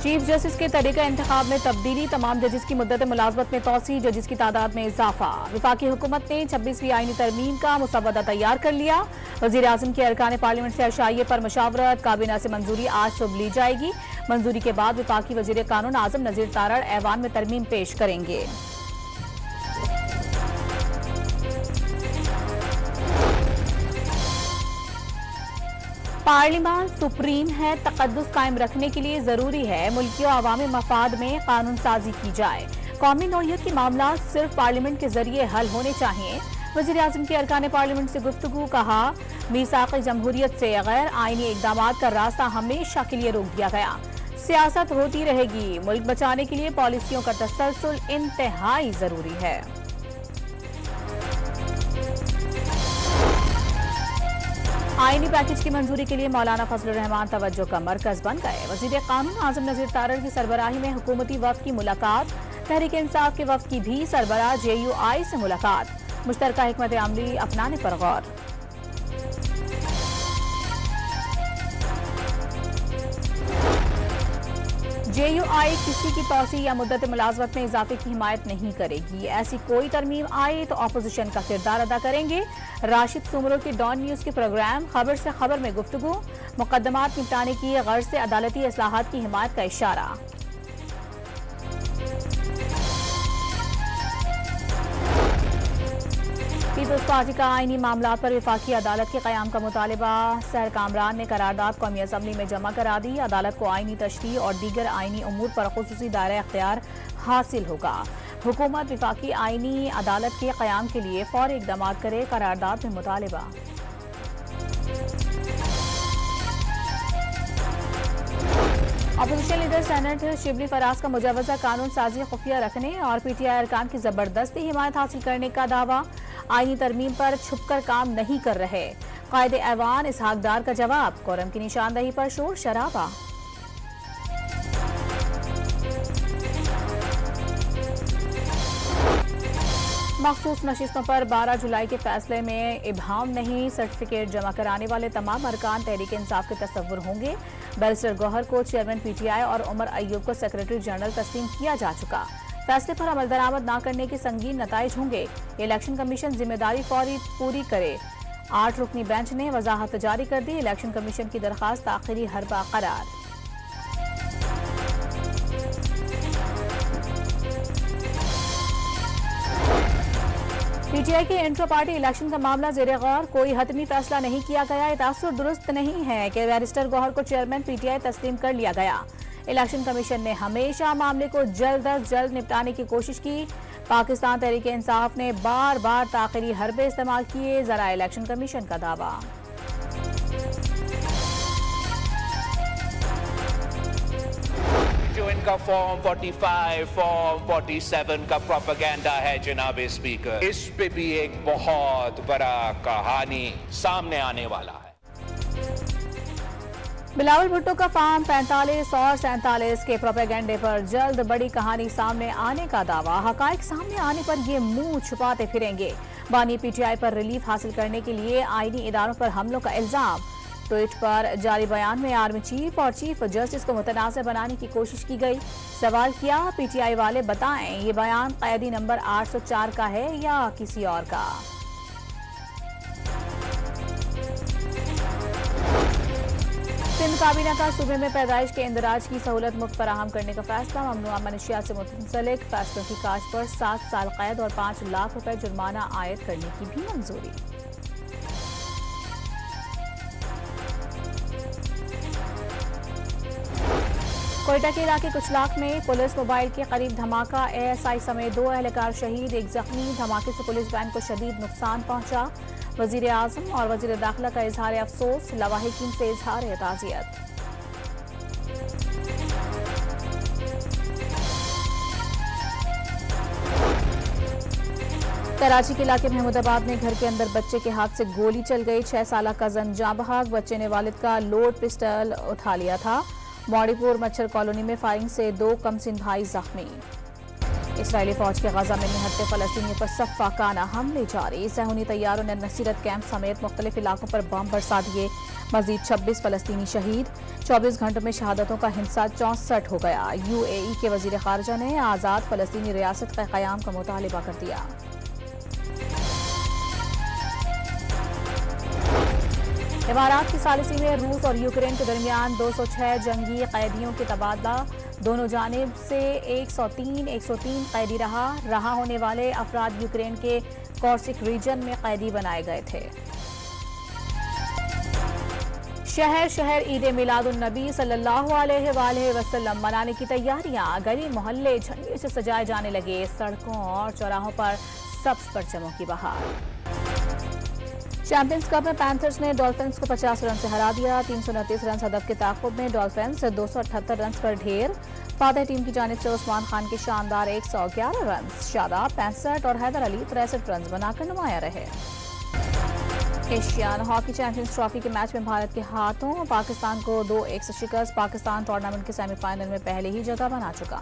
Chief justice के तरीका इंतखाब में तब्दीली, तमाम जजिस की मुद्दत मुलाजमत में तोसी, जजिस की तादाद में इजाफा। वफाकी हुकूमत ने 26वीं आईनी तरमीम का मुसवदा तैयार कर लिया। वजीर आजम के अरकान पार्लियामेंट से अशाइये पर मशावरत, काबीना से मंजूरी आज सुबह ली जाएगी। मंजूरी के बाद वफाकी वजीर कानून आजम नजीर तारड़ ऐवान में तरमीम पेश करेंगे। पार्लियामान सुप्रीम है, तकद्दुस कायम रखने के लिए जरूरी है मुल्की और अवामी मफाद में कानून साजी की जाए। कौमी नौइयत के मामला सिर्फ पार्लियामेंट के जरिए हल होने चाहिए। वज़ीर आज़म के अरकान पार्लियामेंट से गुफ्तगू, कहा मीसाक़ जमहूरियत से गैर आईनी इक़दामात का रास्ता हमेशा के लिए रोक दिया गया। सियासत होती रहेगी, मुल्क बचाने के लिए पॉलिसियों का तसलसल इंतहाई जरूरी है। आईनी पैकेज की मंजूरी के लिए मौलाना फजलुर रहमान तवज्जो का मरकज बन गए। वजीर कानून आजम नजीर तारड़ की सरबराही में हुकूमती वफ़द की मुलाकात। तहरीक इंसाफ के वफ़द की भी सरबराह JUI से मुलाकात। मुश्तरका हिकमत अमली अपनाने पर गौर। JUI किसी की तौसी या मुद्दत मुलाजमत में इजाफे की हिमायत नहीं करेगी। ऐसी कोई तरमीम आए तो अपोजिशन का किरदार अदा करेंगे। राशिद सुमरो की डॉन न्यूज के प्रोग्राम खबर से खबर में गुफ्तगू। मुकदमात निपटाने की गर्ज से अदालती इस्लाहात की हिमायत का इशारा। पीपल्स पार्टी का आईनी मामला पर वफाकी अदालत के क़याम का मुतालबा। सहर कामरान ने करारदाद कौमी असम्बली में जमा करा दी। अदालत को आईनी तशरीह और दीगर आईनी उमूर पर खुसूसी दायरा इख्तियार हासिल होगा। हुकूमत वफाकी आईनी अदालत के क़याम के लिए फौरी इक़दाम करे, करारदाद में मुतालबा। Opposition leader senator Shibli Faraz का मुजवजा कानून साजी खुफिया रखने और PTI अरकान की जबरदस्ती हिमायत हासिल करने का दावा। आईनी तरमीम पर छुपकर काम नहीं कर रहे। कायदे ऐवान इसहाक डार का जवाब। कोरम की निशानदही पर शोर शराबा। मखसूस नशिस्तों पर 12 जुलाई के फैसले में इब्हाम नहीं। सर्टिफिकेट जमा कराने वाले तमाम अरकान तहरीक इंसाफ के तस्वुर होंगे। बैरिस्टर गौहर को चेयरमैन PTI और उमर अय्यूब को सेक्रेटरी जनरल तस्लीम किया जा चुका। फैसले पर अमल दरामद न करने के संगीन नताइज होंगे। इलेक्शन कमीशन जिम्मेदारी फौरी पूरी करे। 8 रुकनी बेंच ने वजाहत जारी कर दी। इलेक्शन कमीशन की दरखास्त आखिरी हरबा करार। PTI के इंट्रा पार्टी इलेक्शन का मामला जेर गौर। कोई हतमी फैसला नहीं किया गया। ये तासुर दुरुस्त नहीं है कि बैरिस्टर गौहर को चेयरमैन PTI तस्लीम कर लिया गया। इलेक्शन कमीशन ने हमेशा मामले को जल्द अज जल्द निपटाने की कोशिश की। पाकिस्तान तहरीक इंसाफ ने बार बार ताखिरी हरबे इस्तेमाल किए। जरा इलेक्शन कमीशन का दावा। जो इनका फॉर्म 45, फॉर्म 47 का प्रोपेगेंडा है जनाब स्पीकर, इस पे भी एक बहुत बड़ा कहानी सामने आने वाला है। बिलावल भुट्टो का फॉर्म 45 और 47 के प्रोपेगेंडे पर जल्द बड़ी कहानी सामने आने का दावा। हकाइक सामने आने पर ये मुंह छुपाते फिरेंगे। बानी PTI पर रिलीफ हासिल करने के लिए आईनी इदारों पर हमलों का इल्जाम। ट्वीट पर जारी बयान में आर्मी चीफ और चीफ जस्टिस को मुतनाज़ बनाने की कोशिश की गई। सवाल किया, PTI वाले बताएं ये बयान कैदी नंबर 804 का है या किसी और का। सिंध काबीना का सूबे में पैदाइश के इंदराज की सहूलत मुफ्त फराहम करने का फैसला। ममनुआ मनशियात से मुंसलिक फैसलों की काश पर 7 साल कैद और 5 लाख रुपए जुर्माना आयद करने की भी मंजूरी। कोयटा के इलाके कुचलाक में पुलिस मोबाइल के करीब धमाका। ASI समेत 2 एहलकार शहीद, 1 जख्मी। धमाके से पुलिस वैन को शदीद नुकसान पहुंचा। वजीर आजम और वजीर दाखिला का इजहार अफसोस। लवाहिकीन से इजहार ताज़ियत। कराची के इलाके महमूदाबाद में घर के अंदर बच्चे के हाथ से गोली चल गई। 6 साल कजन जाँ बहक। बच्चे ने वालिद का लोड पिस्टल उठा लिया था। मौड़ीपुर मच्छर कॉलोनी में फायरिंग से 2 कमसिन भाई जख्मी। इसराइली फौज के गजा में निहत्ते फलस्तीनियों पर सफ़ाकाना हमले जारी। सहूनी तैयारों ने नसीरत कैंप समेत मुख्तलिफ इलाकों पर बम बरसा दिए। मजीद 26 फलस्तीनी शहीद। 24 घंटों में शहादतों का हिंसा 64 हो गया। UAE के वजीर खारजा ने आज़ाद फलस्तीनी रियासत का क़याम का मुतालबा कर दिया। इमारात की सालिसी में रूस और यूक्रेन के दरमियान 206 जंगी कैदियों के तबादला। दोनों जानिब से 103 कैदी रहा होने वाले अफराद यूक्रेन के कॉर्सिक रीजन में कैदी बनाए गए थे। शहर शहर ईद मिलादुन नबी सल्लल्लाहु अलैहि वसल्लम मनाने की तैयारियां। गली मोहल्ले झंडे से सजाए जाने लगे। सड़कों और चौराहों पर सब्ज परचमों की बहार। चैंपियंस कप में पैंथर्स ने डॉल्फिन्स को 50 रन से हरा दिया। 329 रन हदफ के ताक़ुब में डॉल्फिन्स 278 रन पर ढेर। फातह टीम की जानिब से उस्मान खान के शानदार 111 रन, शादाब 65 और हैदर अली 63 रन बनाकर नुमाया रहे। एशियन हॉकी चैंपियंस ट्रॉफी के मैच में भारत के हाथों पाकिस्तान को 2-1 से शिकस्त। पाकिस्तान टूर्नामेंट के सेमीफाइनल में पहले ही जगह बना चुका।